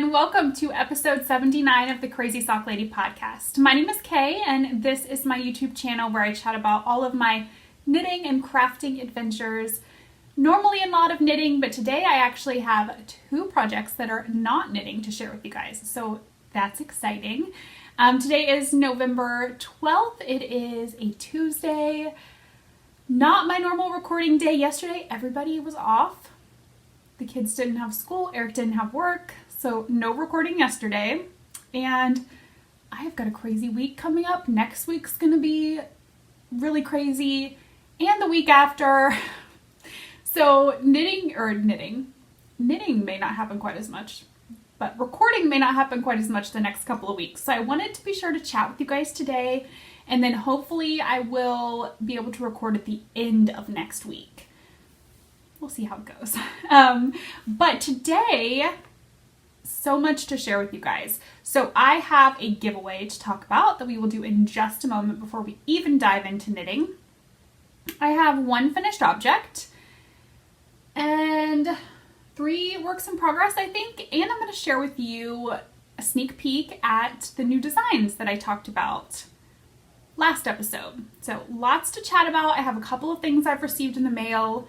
everyone. Welcome to episode 79 of the Crazy Sock Lady podcast. My name is Kay, and this is my YouTube channel where I chat about all of my knitting and crafting adventures. Normally a lot of knitting, but today I actually have two projects that are not knitting to share with you guys, so that's exciting. Today is November 12th. It is a Tuesday. Not my normal recording day. Yesterday, everybody was off. The kids didn't have school, Eric didn't have work, so no recording yesterday. And I've got a crazy week coming up. Next week's gonna be really crazy, and the week after. So knitting may not happen quite as much, but recording may not happen quite as much the next couple of weeks. So I wanted to be sure to chat with you guys today, and then hopefully I will be able to record at the end of next week. We'll see how it goes. But today, so much to share with you guys. So I have a giveaway to talk about that we will do in just a moment before we even dive into knitting. I have one finished object and 3 works in progress, I think, and I'm going to share with you a sneak peek at the new designs that I talked about last episode. So lots to chat about. I have a couple of things I've received in the mail.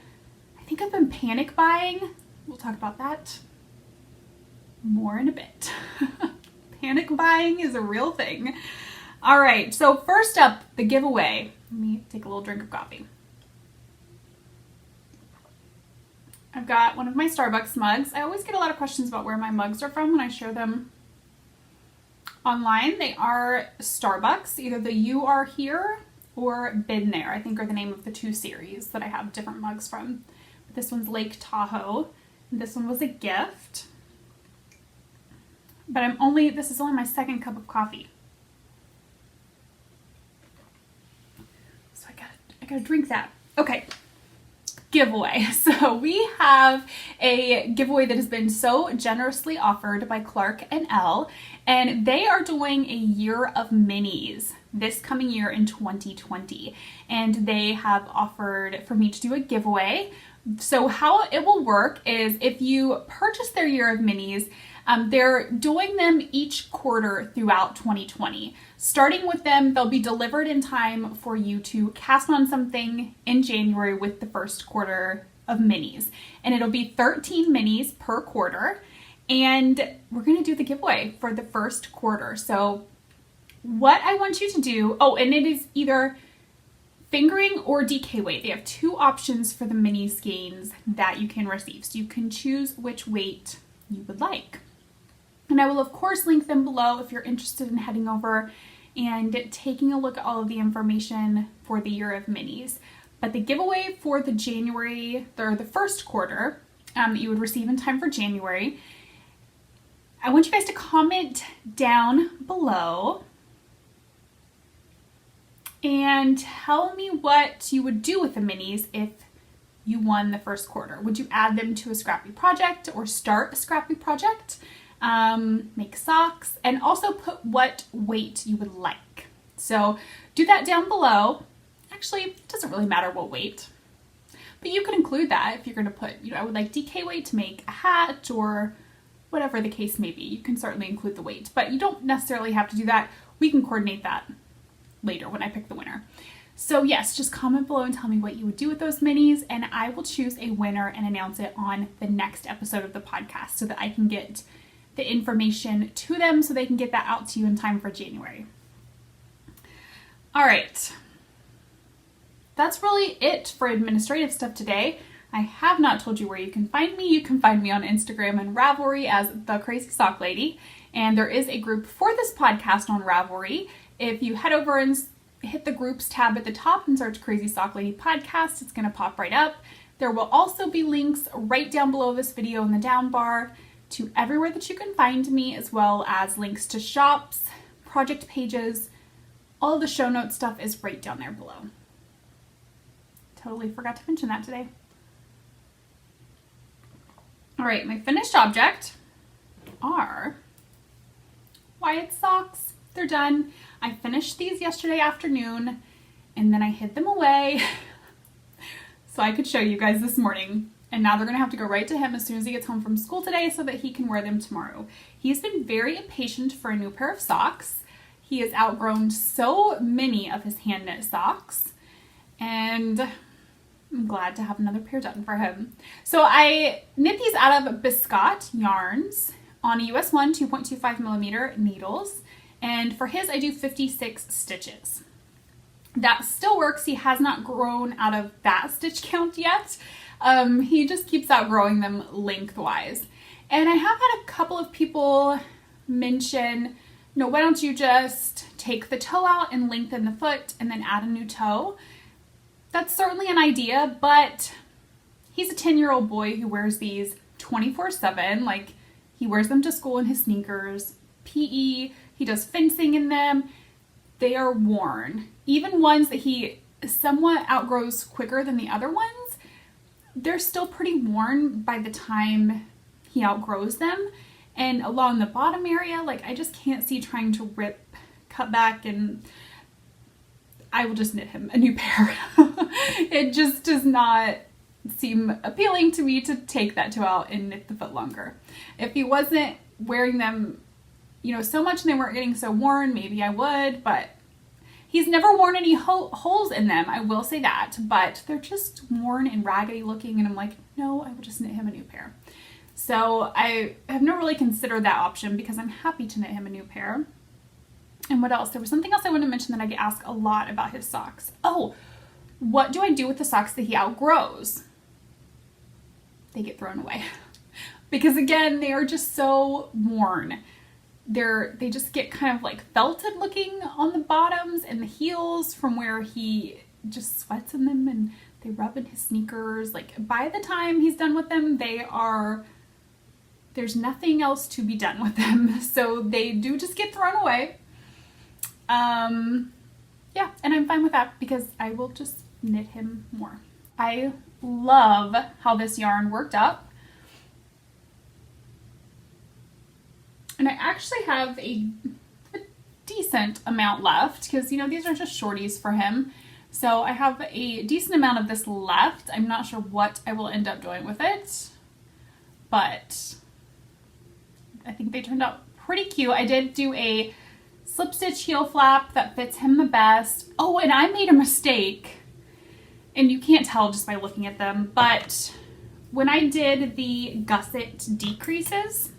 I think I've been panic buying. We'll talk about that more in a bit. Panic buying is a real thing. All right, so first up, the giveaway. Let me take a little drink of coffee. I've got one of my Starbucks mugs. I always get a lot of questions about where my mugs are from when I share them online. They are Starbucks. Either the You Are Here or Been There, I think, are the name of the 2 series that I have different mugs from. This one's Lake Tahoe. This one was a gift. But this is only my second cup of coffee. So I gotta drink that. Okay. Giveaway. So we have a giveaway that has been so generously offered by Clark and Elle, and they are doing a year of minis this coming year in 2020. And they have offered for me to do a giveaway. So how it will work is if you purchase their year of minis, they're doing them each quarter throughout 2020. Starting with them, they'll be delivered in time for you to cast on something in January with the first quarter of minis. And it'll be 13 minis per quarter. And we're going to do the giveaway for the first quarter. So what I want you to do, and it is either fingering or DK weight. They have 2 options for the mini skeins that you can receive. So you can choose which weight you would like. And I will of course link them below if you're interested in heading over and taking a look at all of the information for the year of minis. But the giveaway for the the first quarter that you would receive in time for January, I want you guys to comment down below and tell me what you would do with the minis if you won the first quarter. Would you add them to a scrappy project or start a scrappy project? Make socks, and also put what weight you would like. So do that down below. Actually, it doesn't really matter what weight, but you can include that if you're going to put, I would like DK weight to make a hat or whatever the case may be. You can certainly include the weight, but you don't necessarily have to do that. We can coordinate that later when I pick the winner. So yes, just comment below and tell me what you would do with those minis, and I will choose a winner and announce it on the next episode of the podcast so that I can get the information to them so they can get that out to you in time for January. All right. That's really it for administrative stuff today. I have not told you where you can find me. You can find me on Instagram and Ravelry as The Crazy Sock Lady, and there is a group for this podcast on Ravelry. If you head over and hit the groups tab at the top and search Crazy Sock Lady Podcast, it's going to pop right up. There will also be links right down below this video in the down bar to everywhere that you can find me, as well as links to shops, project pages. All the show notes stuff is right down there below. Totally forgot to mention that today. All right, my finished object are Wyatt socks. They're done. I finished these yesterday afternoon and then I hid them away so I could show you guys this morning. And now they're going to have to go right to him as soon as he gets home from school today so that he can wear them tomorrow. He's been very impatient for a new pair of socks. He has outgrown so many of his hand knit socks. And I'm glad to have another pair done for him. So I knit these out of Biscotte yarns on a US 1 2.25 millimeter needles. And for his, I do 56 stitches. That still works. He has not grown out of that stitch count yet. He just keeps outgrowing them lengthwise. And I have had a couple of people mention, why don't you just take the toe out and lengthen the foot and then add a new toe? That's certainly an idea, but he's a 10-year-old boy who wears these 24/7. Like, he wears them to school in his sneakers, PE, he does fencing in them. They are worn. Even ones that he somewhat outgrows quicker than the other ones, they're still pretty worn by the time he outgrows them. And along the bottom area, like, I just can't see trying to cut back, and I will just knit him a new pair. It just does not seem appealing to me to take that toe out and knit the foot longer. If he wasn't wearing them, so much and they weren't getting so worn, maybe I would, but he's never worn any holes in them, I will say that, but they're just worn and raggedy looking, and I'm like, no, I will just knit him a new pair. So I have not really considered that option because I'm happy to knit him a new pair. And what else? There was something else I wanted to mention that I get asked a lot about his socks. Oh, what do I do with the socks that he outgrows? They get thrown away. Because again, they are just so worn. They just get kind of like felted looking on the bottoms and the heels from where he just sweats in them, and they rub in his sneakers. Like, by the time he's done with them, there's nothing else to be done with them. So they do just get thrown away. Yeah, and I'm fine with that because I will just knit him more. I love how this yarn worked up. And I actually have a decent amount left because, these are just shorties for him. So I have a decent amount of this left. I'm not sure what I will end up doing with it, but I think they turned out pretty cute. I did do a slip stitch heel flap that fits him the best. Oh, and I made a mistake, and you can't tell just by looking at them, but when I did the gusset decreases,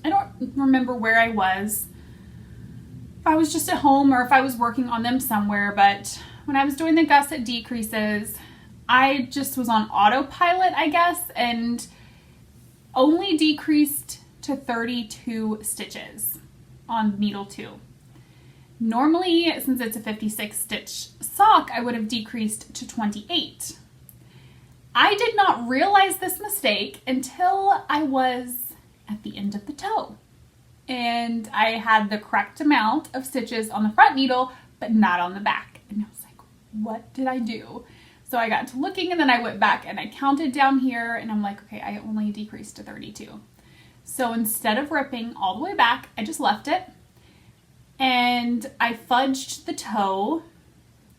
I don't remember where I was, if I was just at home or if I was working on them somewhere, but when I was doing the gusset decreases, I just was on autopilot, I guess, and only decreased to 32 stitches on needle 2. Normally, since it's a 56 stitch sock, I would have decreased to 28. I did not realize this mistake until I was at the end of the toe. And I had the correct amount of stitches on the front needle, but not on the back. And I was like, what did I do? So I got to looking, and then I went back and I counted down here, and I'm like, okay, I only decreased to 32. So instead of ripping all the way back, I just left it. And I fudged the toe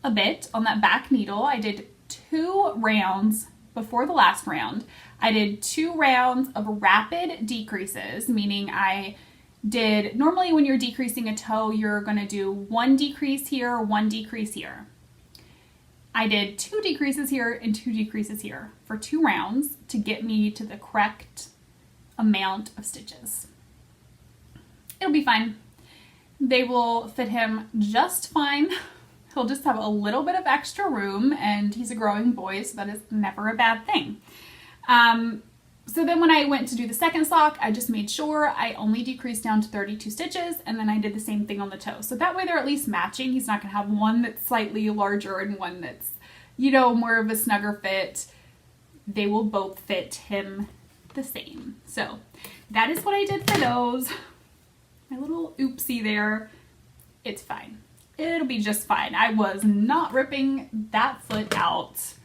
a bit on that back needle. I did 2 rounds before the last round. I did 2 rounds of rapid decreases, meaning I did, normally when you're decreasing a toe, you're going to do 1 decrease here, 1 decrease here. I did 2 decreases here and 2 decreases here for 2 rounds to get me to the correct amount of stitches. It'll be fine. They will fit him just fine. He'll just have a little bit of extra room, and he's a growing boy, so that is never a bad thing. So then when I went to do the second sock, I just made sure I only decreased down to 32 stitches, and then I did the same thing on the toe. So that way they're at least matching. He's not going to have one that's slightly larger and one that's, more of a snugger fit. They will both fit him the same. So that is what I did for those. My little oopsie there. It's fine. It'll be just fine. I was not ripping that foot out.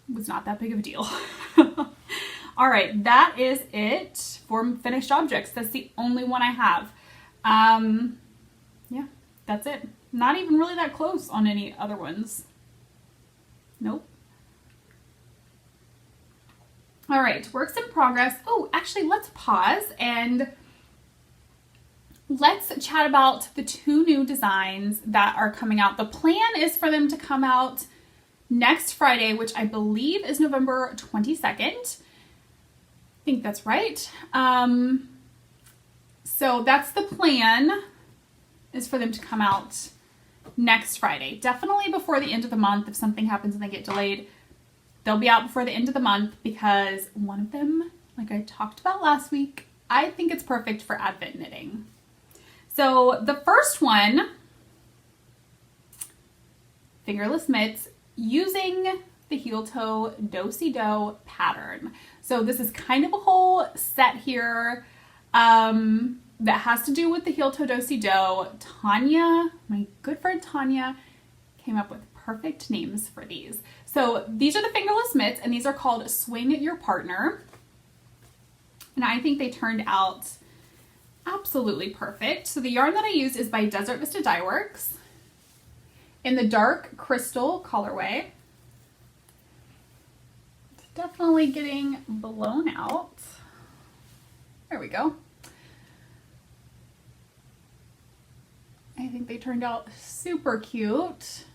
It was not that big of a deal. All right, that is it for finished objects. That's the only one I have. Yeah, that's it. Not even really that close on any other ones. Nope. All right, works in progress. Oh, actually, let's pause and let's chat about the 2 new designs that are coming out. The plan is for them to come out next Friday, which I believe is November 22nd. I think that's right. So that's the plan, is for them to come out next Friday. Definitely before the end of the month. If something happens and they get delayed, they'll be out before the end of the month, because one of them, like I talked about last week, I think it's perfect for Advent knitting. So the first one, Fingerless mitts using the heel toe do-si-do pattern. So this is kind of a whole set here that has to do with the heel toe do-si-do. Tanya, my good friend Tanya, came up with perfect names for these. So these are the fingerless mitts, and these are called Swing Your Partner. And I think they turned out absolutely perfect. So the yarn that I use is by Desert Vista Dye Works in the dark crystal colorway. It's definitely getting blown out. There we go. I think they turned out super cute.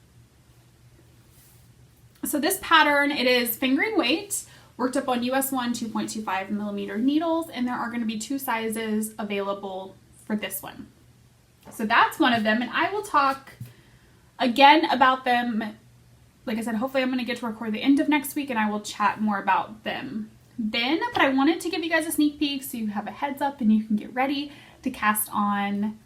So this pattern, it is fingering weight, worked up on US 1 2.25 millimeter needles, and there are going to be 2 sizes available for this one. So that's one of them, and I will talk again about them. Like I said, hopefully I'm going to get to record the end of next week, and I will chat more about them then. But I wanted to give you guys a sneak peek so you have a heads up and you can get ready to cast on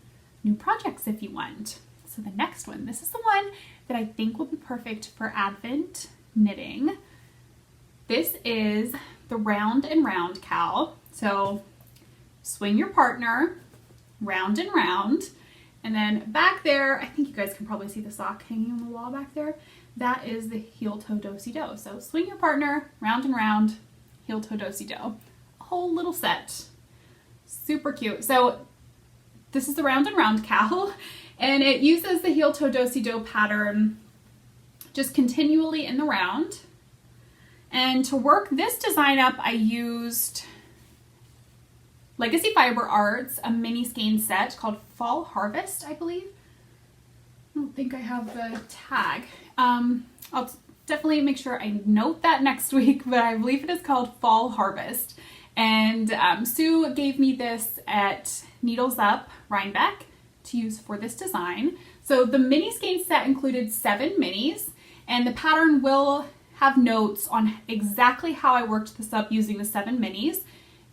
new projects if you want. So the next one, this is the one that I think will be perfect for Advent knitting. This is the round and round cowl. So swing your partner round and round. And then back there, I think you guys can probably see the sock hanging on the wall back there. That is the heel toe do-si-do. So swing your partner round and round, heel toe do-si-do. A whole little set. Super cute. So this is the round and round cowl, and it uses the heel toe do-si-do pattern just continually in the round. And to work this design up, I used Legacy Fiber Arts, a mini skein set called Fall Harvest, I believe. I don't think I have the tag. I'll definitely make sure I note that next week, but I believe it is called Fall Harvest. And Sue gave me this at Needles Up, Rhinebeck, to use for this design. So the mini skein set included 7 minis, and the pattern will have notes on exactly how I worked this up using the 7 minis.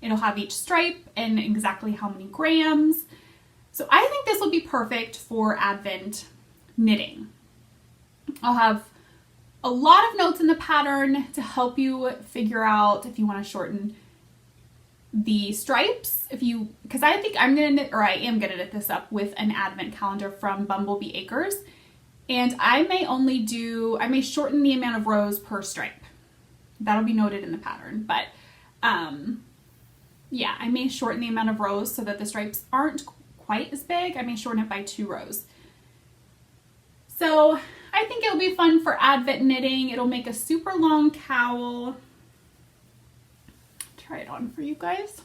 It'll have each stripe and exactly how many grams. So I think this will be perfect for Advent knitting. I'll have a lot of notes in the pattern to help you figure out if you want to shorten the stripes, because I think I'm gonna knit, or I am gonna knit this up with an Advent calendar from Bumblebee Acres, and I may shorten the amount of rows per stripe. That'll be noted in the pattern, but yeah, I may shorten the amount of rows so that the stripes aren't quite as big. I may shorten it by 2 rows. So I think it'll be fun for Advent knitting. It'll make a super long cowl. Try it on for you guys.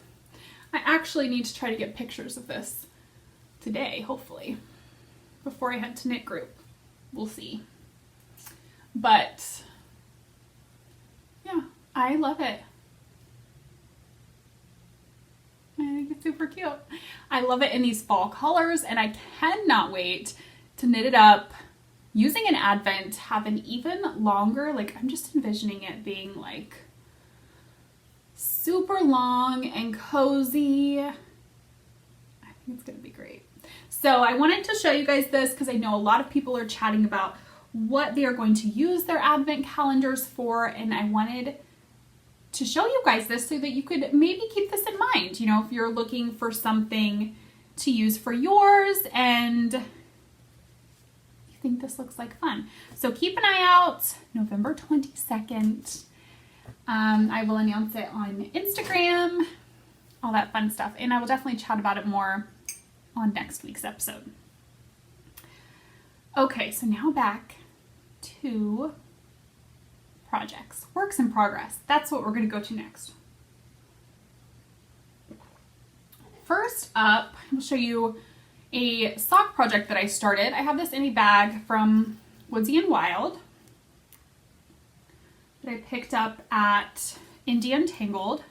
I actually need to try to get pictures of this today, hopefully, before I head to knit group. We'll see. But yeah, I love it. I think it's super cute. I love it in these fall colors, and I cannot wait to knit it up using an Advent, have an even longer, like I'm just envisioning it being like super long and cozy. I think it's gonna be great. So I wanted to show you guys this because I know a lot of people are chatting about what they are going to use their Advent calendars for, and I wanted to show you guys this so that you could maybe keep this in mind, you know, if you're looking for something to use for yours and you think this looks like fun. So keep an eye out, November 22nd. I will announce it on Instagram, all that fun stuff, and I will definitely chat about it more on next week's episode. Okay, so now back to projects, works in progress. That's what we're going to go to next. first up, I'll show you a sock project that I started. I have this in a bag from Woodsy and Wild that I picked up at Indie Untangled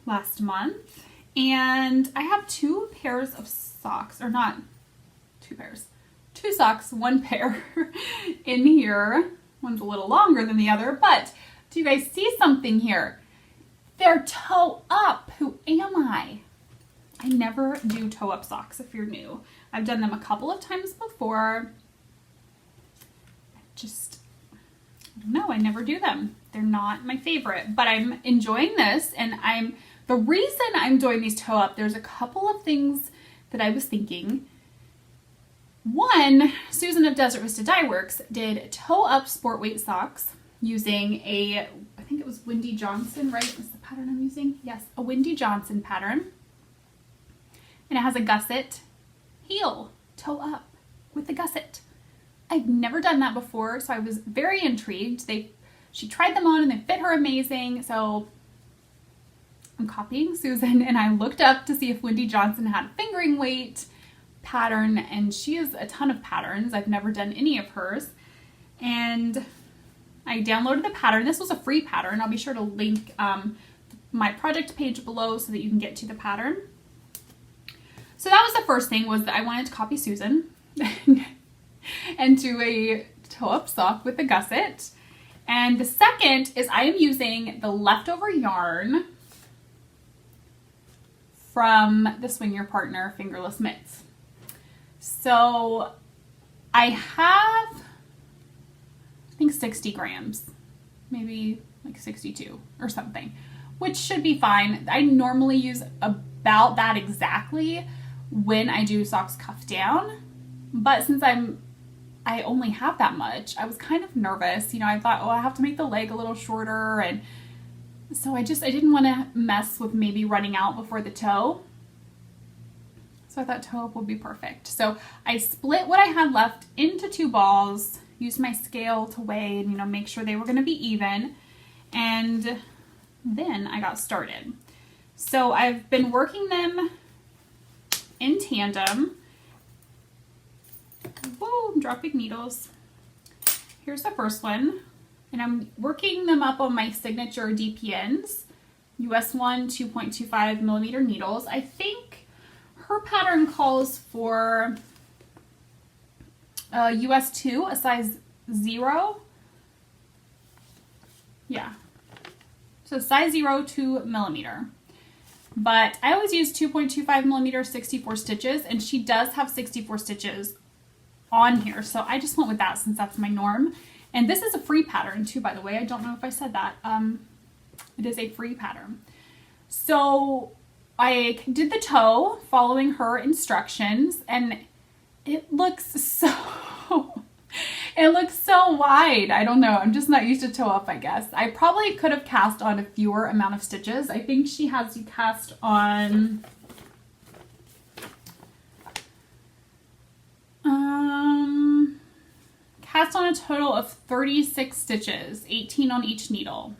last month. And I have two pairs of socks, or not two pairs, two socks, one pair in here. One's a little longer than the other, but do you guys see something here? They're toe up. Who am I? I never do toe up socks if you're new. I've done them a couple of times before. I don't know, I never do them. They're not my favorite, but I'm enjoying this, and the reason I'm doing these toe up, there's a couple of things that I was thinking. One, Susan of Desert Vista Dye Works did toe up sport weight socks using I think it was Wendy Johnson, right? Is the pattern I'm using? Yes, a Wendy Johnson pattern. And it has a gusset heel, toe up with the gusset. I've never done that before, so I was very intrigued. She tried them on and they fit her amazing, so I'm copying Susan, and I looked up to see if Wendy Johnson had a fingering weight pattern, and she has a ton of patterns. I've never done any of hers, and I downloaded the pattern. This was a free pattern. I'll be sure to link my project page below so that you can get to the pattern. So that was the first thing, was that I wanted to copy Susan and do a toe-up sock with a gusset. And the second is I am using the leftover yarn from the Swing Your Partner Fingerless Mitts. So I have, I think 60 grams, maybe like 62 or something, which should be fine. I normally use about that exactly when I do socks cuff down, but since I only have that much, I was kind of nervous. You know, I thought, oh, I have to make the leg a little shorter, and so I didn't want to mess with maybe running out before the toe. So I thought toe up would be perfect. So I split what I had left into two balls, used my scale to weigh and, you know, make sure they were going to be even, and then I got started. So I've been working them in tandem. Whoa, I'm dropping needles. Here's the first one, and I'm working them up on my signature DPNs, US 1 2.25 millimeter needles. I think her pattern calls for US 2, a size 0. Yeah, so size 0, 2 millimeter. But I always use 2.25 millimeter 64 stitches, and she does have 64 stitches on here, so I just went with that since that's my norm. And this is a free pattern too, by the way. I don't know if I said that. It is a free pattern. So I did the toe following her instructions, and it looks so wide. I don't know, I'm just not used to toe up, I guess. I probably could have cast on a fewer amount of stitches. I think she has you cast on a total of 36 stitches, 18 on each needle.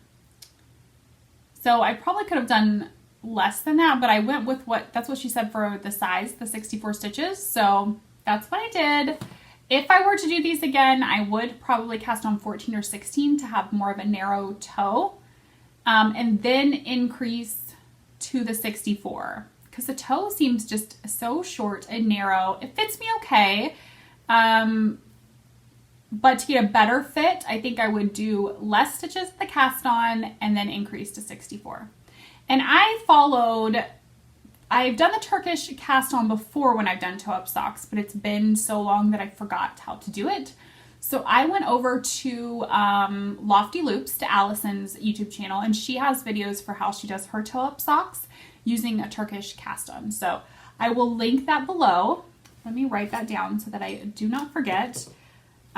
So I probably could have done less than that, but I went with that's what she said for the size, the 64 stitches. So that's what I did. If I were to do these again, I would probably cast on 14 or 16 to have more of a narrow toe, and then increase to the 64, because the toe seems just so short and narrow. It fits me okay. But to get a better fit, I think I would do less stitches at the cast on and then increase to 64. And I've done the Turkish cast on before when I've done toe up socks, but it's been so long that I forgot how to do it. So I went over to Lofty Loops, to Allison's YouTube channel, and she has videos for how she does her toe up socks using a Turkish cast on. So I will link that below. Let me write that down so that I do not forget.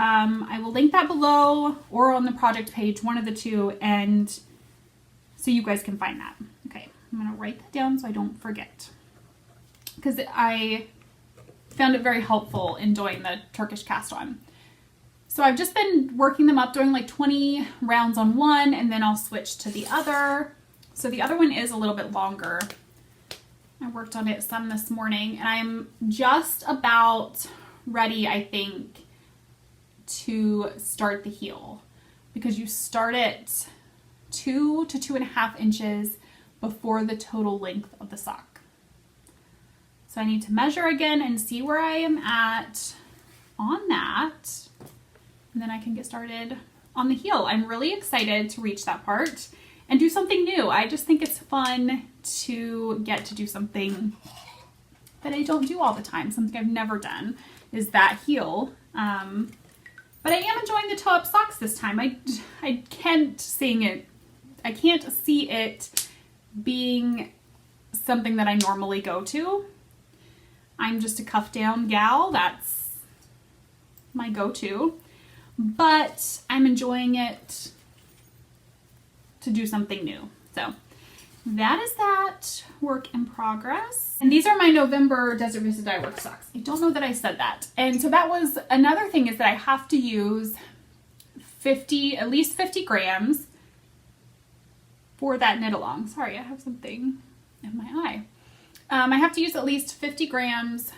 I will link that below or on the project page, one of the two, and so you guys can find that. Okay, I'm going to write that down so I don't forget, because I found it very helpful in doing the Turkish cast on. So I've just been working them up, doing like 20 rounds on one, and then I'll switch to the other. So the other one is a little bit longer I worked on it some this morning, and I'm just about ready, I think, to start the heel, because you start it 2 to 2.5 inches before the total length of the sock. So I need to measure again and see where I am at on that, and then I can get started on the heel. I'm really excited to reach that part and do something new. I just think it's fun to get to do something that I don't do all the time. Something I've never done is that heel. But I am enjoying the toe-up socks this time. I can't see it being something that I normally go to. I'm just a cuff down gal. That's my go-to. But I'm enjoying it to do something new. So that is that, work in progress. And these are my November Desert Vista Dye Work socks. I don't know that I said that. And so that was another thing, is that I have to use at least 50 grams for that knit along. Sorry, I have something in my eye. I have to use at least 50 grams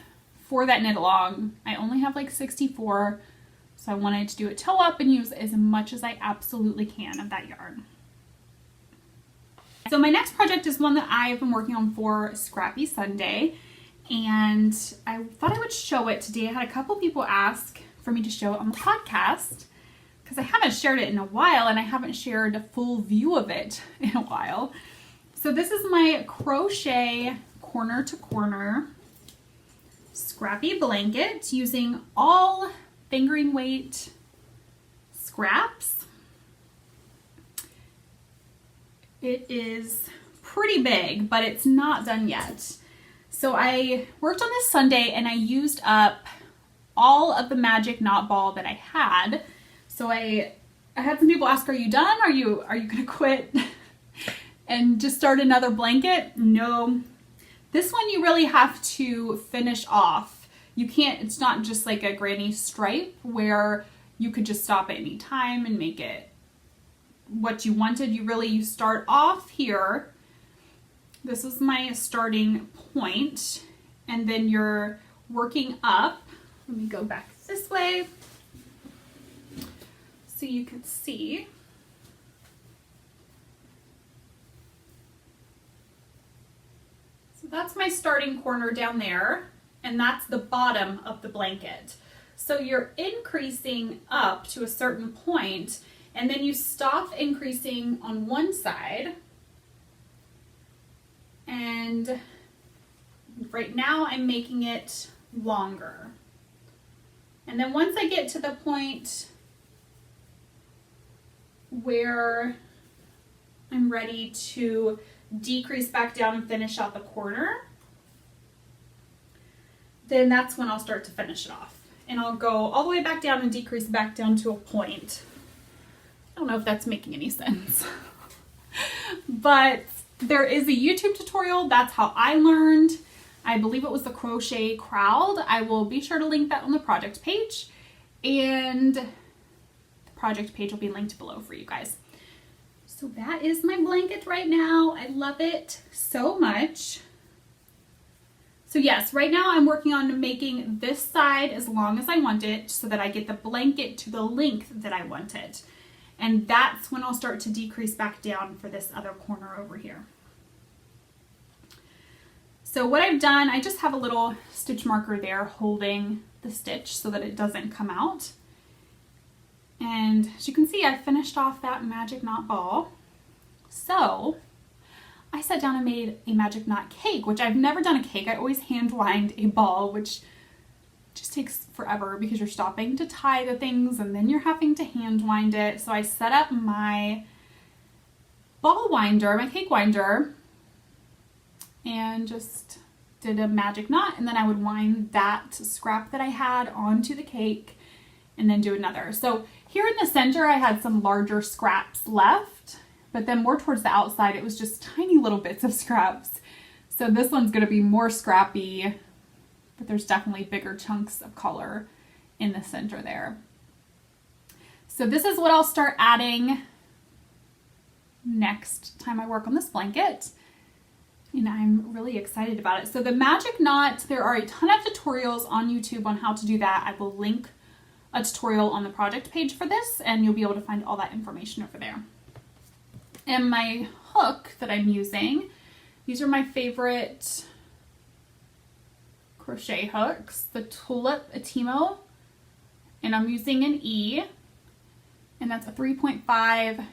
for that knit along. I only have like 64, so I wanted to do a toe up and use as much as I absolutely can of that yarn. So my next project is one that I've been working on for Scrappy Sunday, and I thought I would show it today. I had a couple people ask for me to show it on the podcast, because I haven't shared it in a while, and I haven't shared a full view of it in a while. So this is my crochet corner to corner scrappy blanket using all fingering weight scraps. It is pretty big, but it's not done yet. So I worked on this Sunday, and I used up all of the magic knot ball that I had. So I had some people ask, are you done? Are you gonna quit and just start another blanket? No. This one you really have to finish off. You can't, it's not just like a granny stripe where you could just stop at any time and make it what you wanted. You start off here. This is my starting point, and then you're working up. Let me go back this way so you can see. So that's my starting corner down there, and that's the bottom of the blanket. So you're increasing up to a certain point, and then you stop increasing on one side. And right now I'm making it longer. And then once I get to the point where I'm ready to decrease back down and finish out the corner, then that's when I'll start to finish it off. And I'll go all the way back down and decrease back down to a point. I don't know if that's making any sense. But there is a YouTube tutorial. That's how I learned. I believe it was the Crochet Crowd. I will be sure to link that on the project page. And the project page will be linked below for you guys. So that is my blanket right now. I love it so much. So yes, right now I'm working on making this side as long as I want it so that I get the blanket to the length that I want it. And that's when I'll start to decrease back down for this other corner over here. So what I've done, I just have a little stitch marker there holding the stitch so that it doesn't come out. And as you can see, I finished off that magic knot ball. So I sat down and made a magic knot cake, which I've never done a cake. I always hand wind a ball, which just takes forever because you're stopping to tie the things and then you're having to hand wind it. So I set up my ball winder, my cake winder, and just did a magic knot, and then I would wind that scrap that I had onto the cake and then do another. So here in the center I had some larger scraps left, but then more towards the outside it was just tiny little bits of scraps. So this one's going to be more scrappy, but there's definitely bigger chunks of color in the center there. So this is what I'll start adding next time I work on this blanket. and I'm really excited about it. So the magic knot, there are a ton of tutorials on YouTube on how to do that. I will link a tutorial on the project page for this, and you'll be able to find all that information over there. And my hook that I'm using, these are my favorite crochet hooks, the Tulip Atimo, and I'm using an E, and that's a 3.5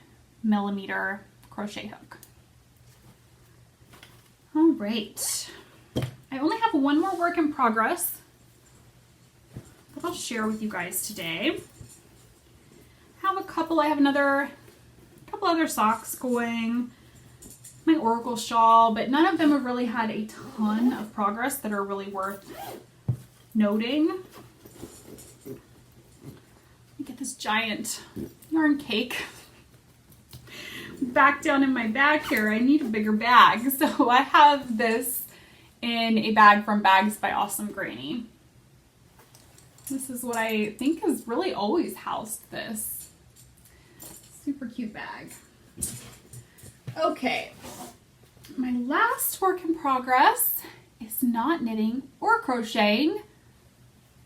millimeter crochet hook. All right, I only have one more work in progress that I'll share with you guys today. I have another couple other socks going, my Oracle shawl, but none of them have really had a ton of progress that are really worth noting. Let me get this giant yarn cake back down in my bag here. I need a bigger bag. So I have this in a bag from Bags by Awesome Granny. This is what I think has really always housed this. Super cute bag. Okay, my last work in progress is not knitting or crocheting.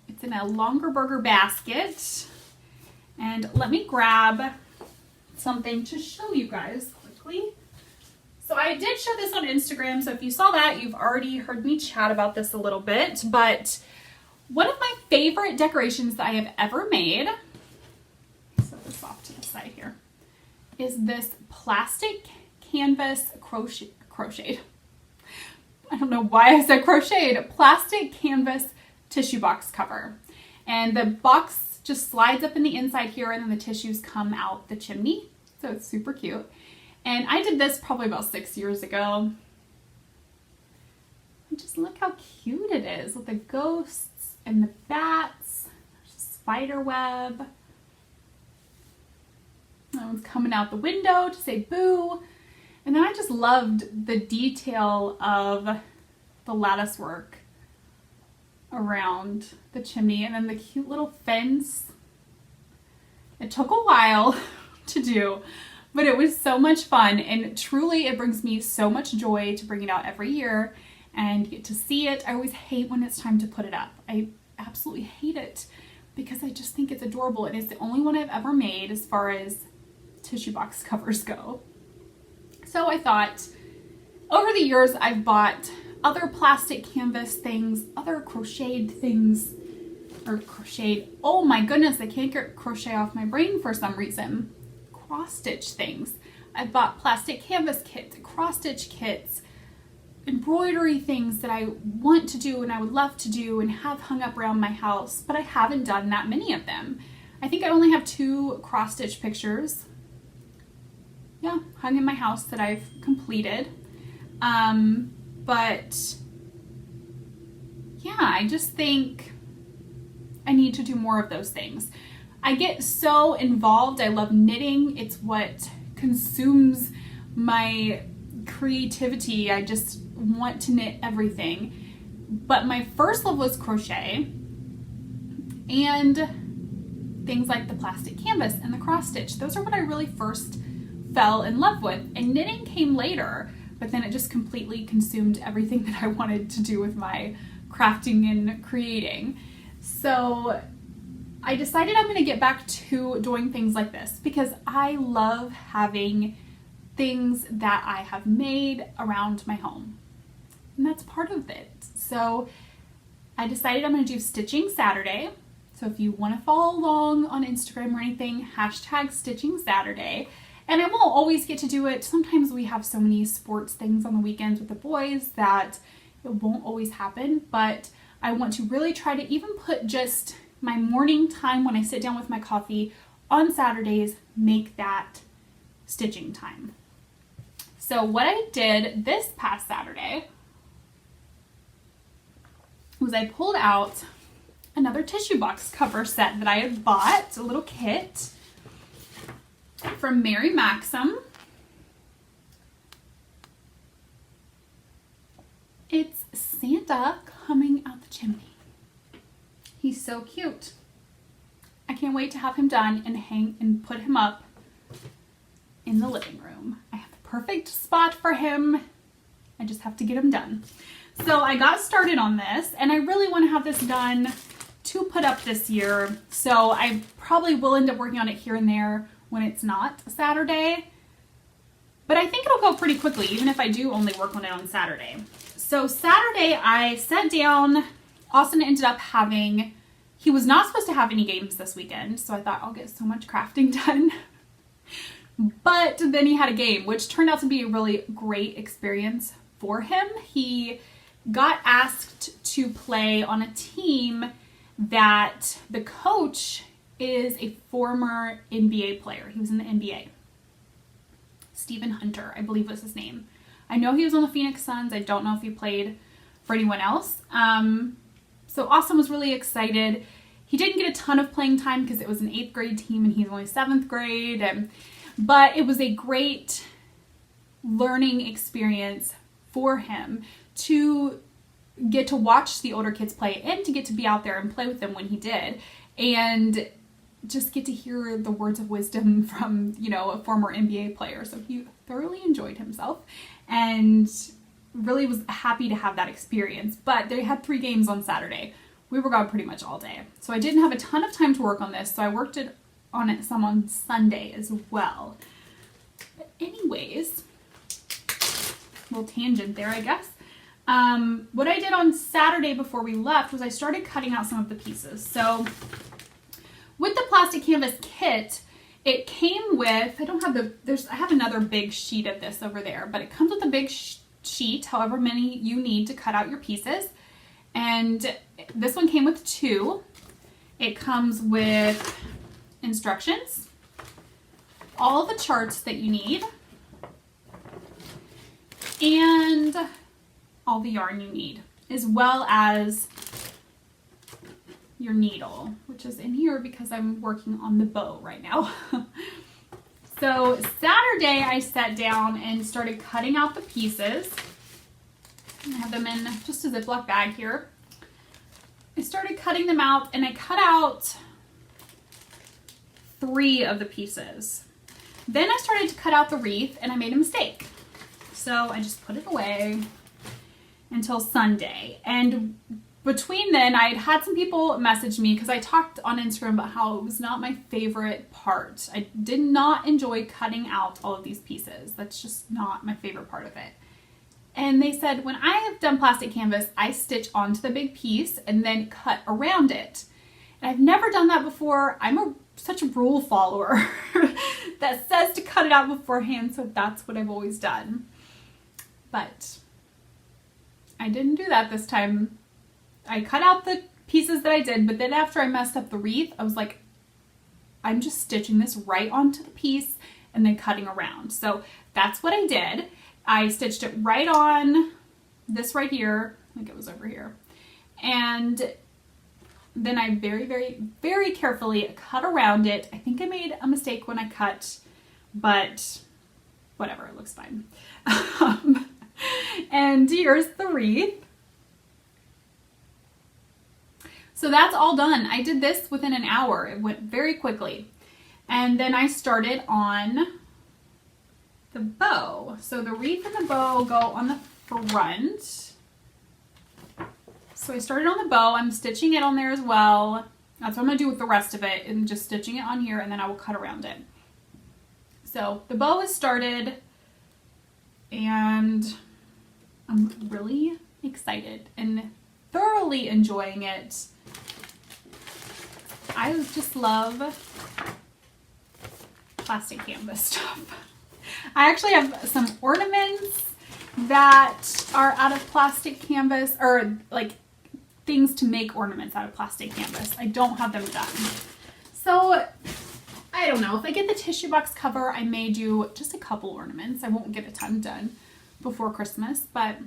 It's in a longer burger basket. And let me grab something to show you guys quickly. So I did show this on Instagram, so if you saw that, you've already heard me chat about this a little bit, but one of my favorite decorations that I have ever made, set this off to the side here, is this plastic canvas crocheted. I don't know why I said crocheted. Plastic canvas tissue box cover. And the box just slides up in the inside here, and then the tissues come out the chimney. So it's super cute. And I did this probably about 6 years ago. And just look how cute it is with the ghosts and the bats. There's a spider web. That one's coming out the window to say boo. And then I just loved the detail of the lattice work around the chimney, and then the cute little fence. It took a while to do, but it was so much fun, and truly it brings me so much joy to bring it out every year and get to see it. I always hate when it's time to put it up. I absolutely hate it because I just think it's adorable, and it's the only one I've ever made as far as tissue box covers go. So I thought, over the years I've bought other plastic canvas things, other crocheted things, oh my goodness, I can't get crochet off my brain for some reason. Cross stitch things. I've bought plastic canvas kits, cross stitch kits, embroidery things that I want to do and I would love to do and have hung up around my house, but I haven't done that many of them. I think I only have 2 cross stitch pictures, hung in my house that I've completed. But yeah, I just think I need to do more of those things. I get so involved. I love knitting. It's what consumes my creativity. I just want to knit everything. But my first love was crochet and things like the plastic canvas and the cross stitch. Those are what I really first fell in love with. And knitting came later, but then it just completely consumed everything that I wanted to do with my crafting and creating. So I decided I'm going to get back to doing things like this because I love having things that I have made around my home. And that's part of it. So I decided I'm going to do Stitching Saturday. So if you want to follow along on Instagram or anything, hashtag Stitching Saturday. And I won't always get to do it. Sometimes we have so many sports things on the weekends with the boys that it won't always happen. But I want to really try to even put just my morning time when I sit down with my coffee on Saturdays, make that stitching time. So what I did this past Saturday was I pulled out another tissue box cover set that I had bought, a little kit from Mary Maxim. It's Santa coming out the chimney. He's so cute. I can't wait to have him done and hang and put him up in the living room. I have the perfect spot for him I just have to get them done. So I got started on this, and I really want to have this done to put up this year. So I probably will end up working on it here and there when it's not Saturday. But I think it'll go pretty quickly, even if I do only work on it on Saturday. So Saturday I sat down. Austin ended up he was not supposed to have any games this weekend, so I thought I'll get so much crafting done. But then he had a game, which turned out to be a really great experience for him. He got asked to play on a team that the coach is a former NBA player. He was in the NBA. Stephen Hunter, I believe was his name. I know he was on the Phoenix Suns. I don't know if he played for anyone else. So Austin was really excited. He didn't get a ton of playing time because it was an 8th grade team and he's only 7th grade. But it was a great learning experience for him to get to watch the older kids play and to get to be out there and play with them when he did. And just get to hear the words of wisdom from, a former NBA player. So he thoroughly enjoyed himself and really was happy to have that experience. But they had 3 games on Saturday. We were gone pretty much all day. So I didn't have a ton of time to work on this. So I worked on it some on Sunday as well. But anyways, little tangent there, I guess. What I did on Saturday before we left was I started cutting out some of the pieces. So with the plastic canvas kit, it came with, I have another big sheet of this over there, but it comes with a big sheet, however many you need to cut out your pieces. And this one came with 2. It comes with instructions, all the charts that you need, and all the yarn you need, as well as your needle, which is in here because I'm working on the bow right now. So Saturday I sat down and started cutting out the pieces. I have them in just a Ziploc bag here. I started cutting them out and I cut out 3 of the pieces. Then I started to cut out the wreath and I made a mistake. So I just put it away until Sunday. And between then, I had some people message me because I talked on Instagram about how it was not my favorite part. I did not enjoy cutting out all of these pieces. That's just not my favorite part of it. And they said, when I have done plastic canvas, I stitch onto the big piece and then cut around it. And I've never done that before. I'm such a rule follower that says to cut it out beforehand, so that's what I've always done. But I didn't do that this time. I cut out the pieces that I did, but then after I messed up the wreath, I was like, I'm just stitching this right onto the piece and then cutting around. So that's what I did. I stitched it right on this right here. I think it was over here. And then I very, very, very carefully cut around it. I think I made a mistake when I cut, but whatever, it looks fine. And here's the wreath. So that's all done. I did this within an hour. It went very quickly. And then I started on the bow. So the wreath and the bow go on the front. So I started on the bow. I'm stitching it on there as well. That's what I'm going to do with the rest of it, and just stitching it on here, and then I will cut around it. So the bow is started, and I'm really excited and thoroughly enjoying it. I just love plastic canvas stuff. I actually have some ornaments that are out of plastic canvas, or like things to make ornaments out of plastic canvas. I don't have them done. So I don't know. If I get the tissue box cover, I may do just a couple ornaments. I won't get a ton done before Christmas, but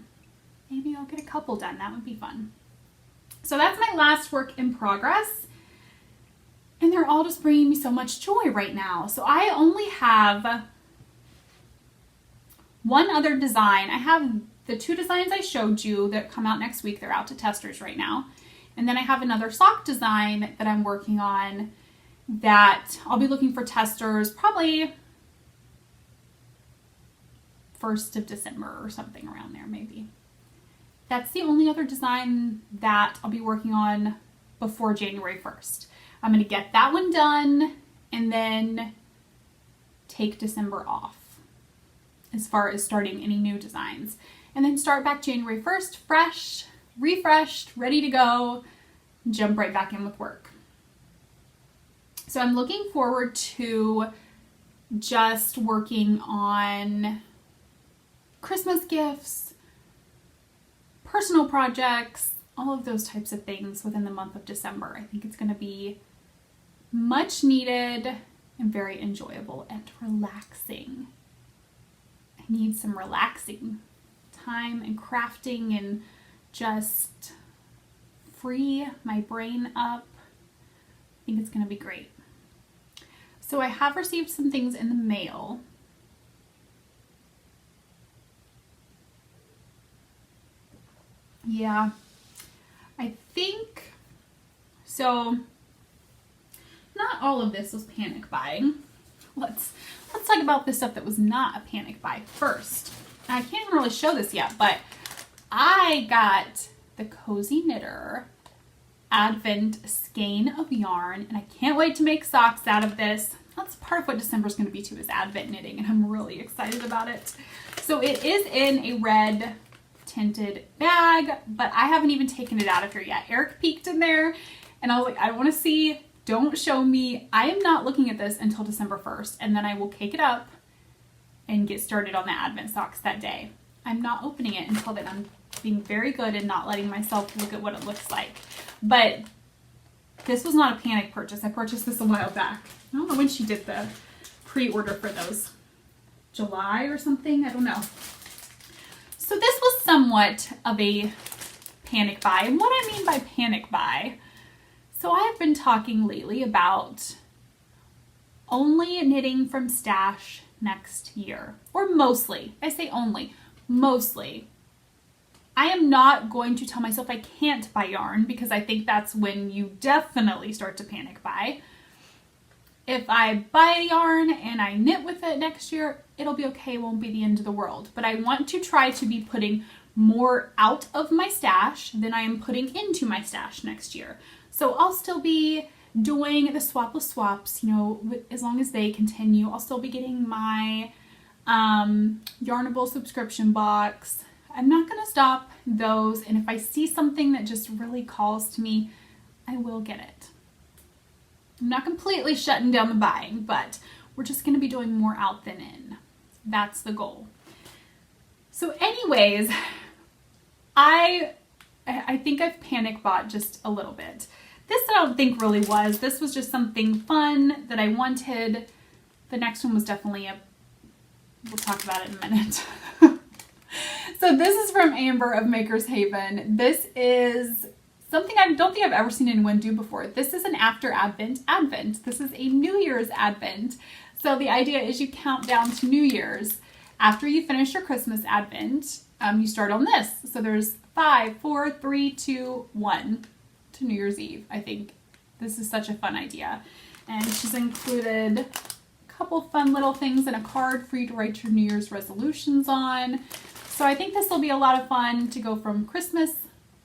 maybe I'll get a couple done. That would be fun. So that's my last work in progress. And they're all just bringing me so much joy right now. So I only have one other design. I have the 2 designs I showed you that come out next week. They're out to testers right now. And then I have another sock design that I'm working on that I'll be looking for testers probably 1st of December or something around there maybe. That's the only other design that I'll be working on before January 1st. I'm going to get that one done and then take December off as far as starting any new designs. And then start back January 1st, fresh, refreshed, ready to go, jump right back in with work. So I'm looking forward to just working on Christmas gifts, personal projects, all of those types of things within the month of December. I think it's going to be much needed and very enjoyable and relaxing. I need some relaxing time and crafting and just free my brain up. I think it's going to be great. So I have received some things in the mail. Yeah, I think so. Not all of this was panic buying. Let's talk about the stuff that was not a panic buy first. I can't even really show this yet, but I got the Cozy Knitter Advent skein of yarn, and I can't wait to make socks out of this. That's part of what December is going to be too, is Advent knitting, and I'm really excited about it. So it is in a red tinted bag, but I haven't even taken it out of here yet. Eric peeked in there, and I was like, I don't want to see, don't show me. I am not looking at this until December 1st, and then I will cake it up and get started on the Advent socks that day. I'm not opening it until then. I'm being very good and not letting myself look at what it looks like. But this was not a panic purchase. I purchased this a while back. I don't know when she did the pre-order for those. July or something? I don't know. So this was somewhat of a panic buy. And what I mean by panic buy, so I have been talking lately about only knitting from stash next year. Or mostly. I say only. Mostly. I am not going to tell myself I can't buy yarn, because I think that's when you definitely start to panic buy. If I buy yarn and I knit with it next year, it'll be okay. It won't be the end of the world. But I want to try to be putting more out of my stash than I am putting into my stash next year. So I'll still be doing the swapless swaps, you know, as long as they continue. I'll still be getting my Yarnable subscription box. I'm not going to stop those, and if I see something that just really calls to me, I will get it. I'm not completely shutting down the buying, but we're just going to be doing more out than in. That's the goal. So anyways, I think I've panic bought just a little bit. This I don't think really was. This was just something fun that I wanted. The next one was definitely we'll talk about it in a minute. So this is from Amber of Maker's Haven. This is something I don't think I've ever seen anyone do before. This is an after Advent. This is a New Year's Advent. So the idea is you count down to New Year's. After you finish your Christmas Advent, you start on this. So there's 5, 4, 3, 2, 1 to New Year's Eve. I think this is such a fun idea. And she's included a couple fun little things and a card for you to write your New Year's resolutions on. So I think this will be a lot of fun to go from Christmas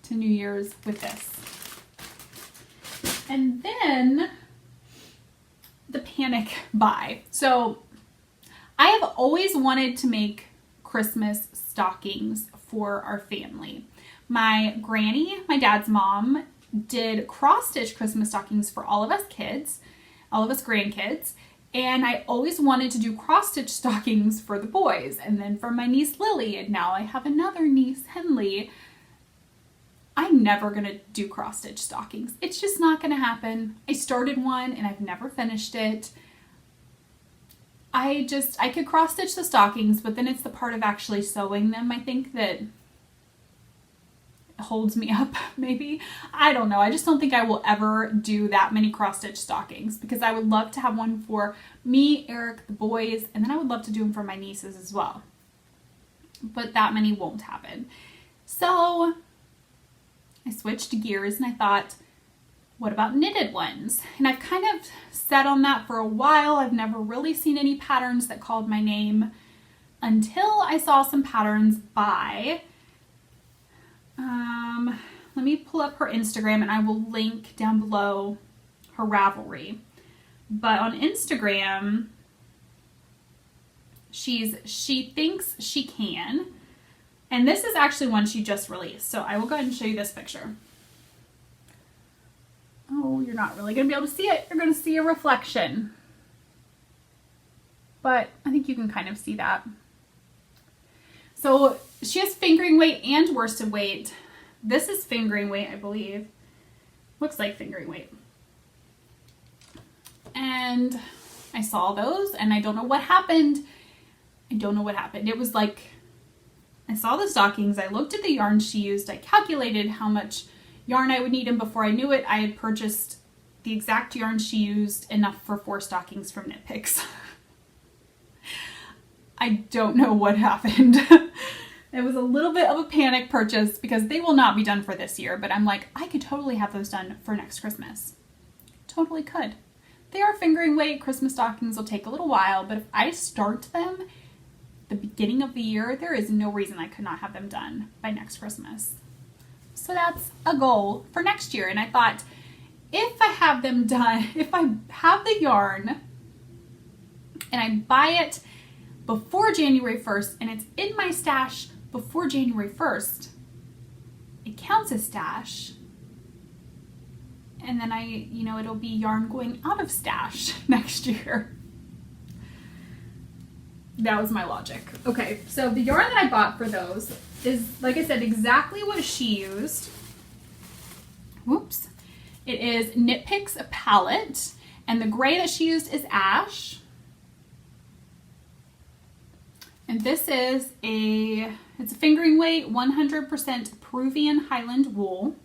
to New Year's with this. And then the panic buy. So I have always wanted to make Christmas stockings for our family. My granny, my dad's mom, did cross-stitch Christmas stockings for all of us kids, all of us grandkids. And I always wanted to do cross-stitch stockings for the boys, and then for my niece Lily, and now I have another niece, Henley. I'm never going to do cross-stitch stockings. It's just not going to happen. I started one and I've never finished it. I could cross-stitch the stockings, but then it's the part of actually sewing them, I think, that holds me up, maybe. I don't know. I just don't think I will ever do that many cross-stitch stockings, because I would love to have one for me, Eric, the boys, and then I would love to do them for my nieces as well. But that many won't happen. So I switched gears and I thought, what about knitted ones? And I've kind of sat on that for a while. I've never really seen any patterns that called my name. until I saw some patterns by, let me pull up her Instagram and I will link down below her Ravelry. But on Instagram, she thinks she can. And this is actually one she just released. So I will go ahead and show you this picture. Oh, you're not really going to be able to see it. You're going to see a reflection. But I think you can kind of see that. So she has fingering weight and worsted weight. This is fingering weight, I believe. Looks like fingering weight. And I saw those and I don't know what happened. I don't know what happened. It was like, I saw the stockings, I looked at the yarn she used, I calculated how much yarn I would need, and before I knew it, I had purchased the exact yarn she used, enough for 4 stockings from Knit Picks. I don't know what happened. It was a little bit of a panic purchase because they will not be done for this year, but I'm like, I could totally have those done for next Christmas. Totally could. They are fingering weight. Christmas stockings will take a little while, but if I start them the beginning of the year, there is no reason I could not have them done by next Christmas. So that's a goal for next year. And I thought, if I have them done, if I have the yarn and I buy it before January 1st and it's in my stash before January 1st, it counts as stash. And then it'll be yarn going out of stash next year. That was my logic. Okay, so the yarn that I bought for those is, like I said, exactly what she used. Whoops. It is Knit Picks Palette, and the gray that she used is ash. And this is it's a fingering weight, 100% Peruvian Highland wool.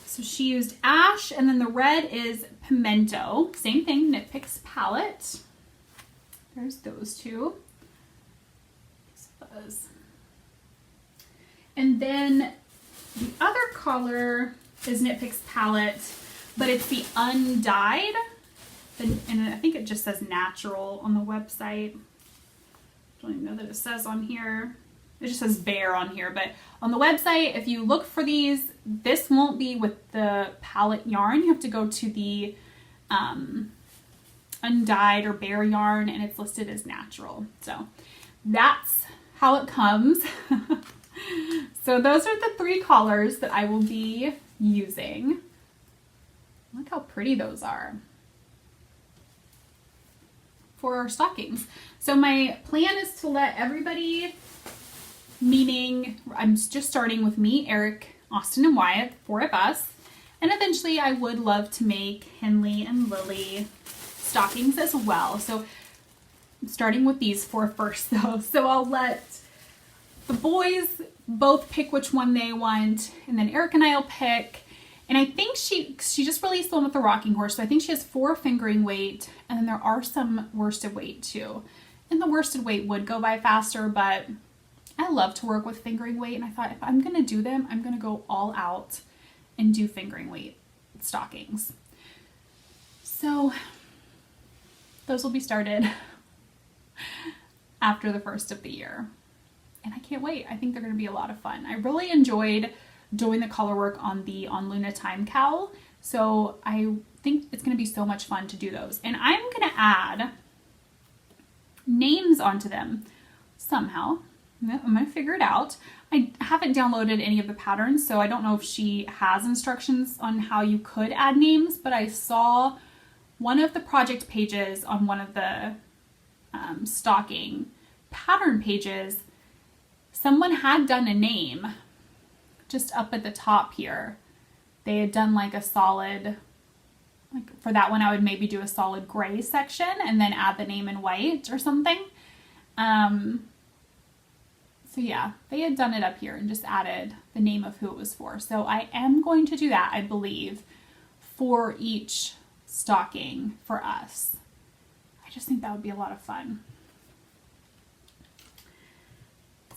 So she used ash, and then the red is pimento. Same thing, Knit Picks palette. There's those two. And then the other color is Knit Picks palette, but it's the undyed. And I think it just says natural on the website. Don't even know that it says on here. It just says bare on here, but on the website, if you look for these, this won't be with the palette yarn. You have to go to the undyed or bare yarn, and it's listed as natural. So that's how it comes. So those are the 3 colors that I will be using. Look how pretty those are for our stockings. So my plan is to let everybody, meaning I'm just starting with me, Eric, Austin, and Wyatt, 4 of us. And eventually I would love to make Henley and Lily stockings as well. So I'm starting with these 4 first though. So I'll let the boys both pick which one they want, and then Eric and I will pick. And I think she just released the one with the rocking horse. So I think she has 4 fingering weight, and then there are some worsted weight too. And the worsted weight would go by faster, but I love to work with fingering weight, and I thought if I'm going to do them, I'm going to go all out and do fingering weight stockings. So those will be started after the first of the year. And I can't wait. I think they're going to be a lot of fun. I really enjoyed doing the color work on the On Luna Time cowl. So I think it's going to be so much fun to do those. And I'm going to add names onto them somehow. I'm going to figure it out. I haven't downloaded any of the patterns, so I don't know if she has instructions on how you could add names, but I saw one of the project pages on one of the stocking pattern pages. Someone had done a name just up at the top here. They had done like a solid, like for that one I would maybe do a solid gray section and then add the name in white or something. So yeah, they had done it up here and just added the name of who it was for. So I am going to do that, I believe, for each stocking for us. I just think that would be a lot of fun.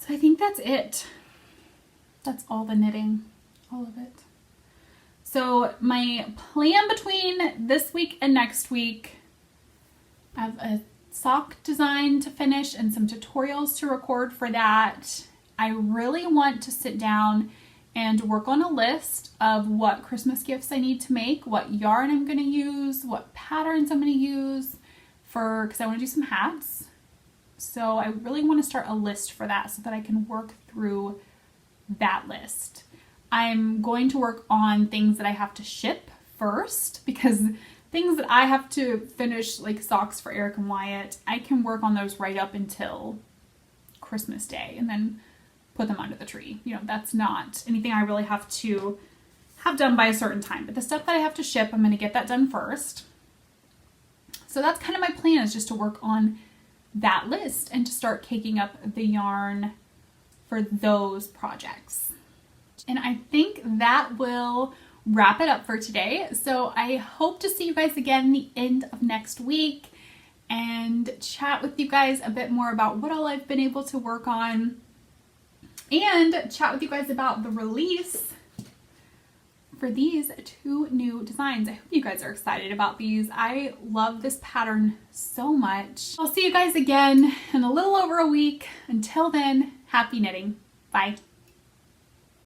So I think that's it. That's all the knitting, all of it. So my plan between this week and next week, I have a sock design to finish and some tutorials to record for that. I really want to sit down and work on a list of what Christmas gifts I need to make, what yarn I'm going to use, what patterns I'm going to use because I want to do some hats. So I really want to start a list for that so that I can work through that list. I'm going to work on things that I have to ship first, because things that I have to finish, like socks for Eric and Wyatt, I can work on those right up until Christmas Day and then put them under the tree. You know, that's not anything I really have to have done by a certain time. But the stuff that I have to ship, I'm going to get that done first. So that's kind of my plan, is just to work on that list and to start caking up the yarn for those projects. And I think that will wrap it up for today. So I hope to see you guys again the end of next week and chat with you guys a bit more about what all I've been able to work on, and chat with you guys about the release for these 2 new designs. I hope you guys are excited about these. I love this pattern so much. I'll see you guys again in a little over a week. Until then, happy knitting. Bye.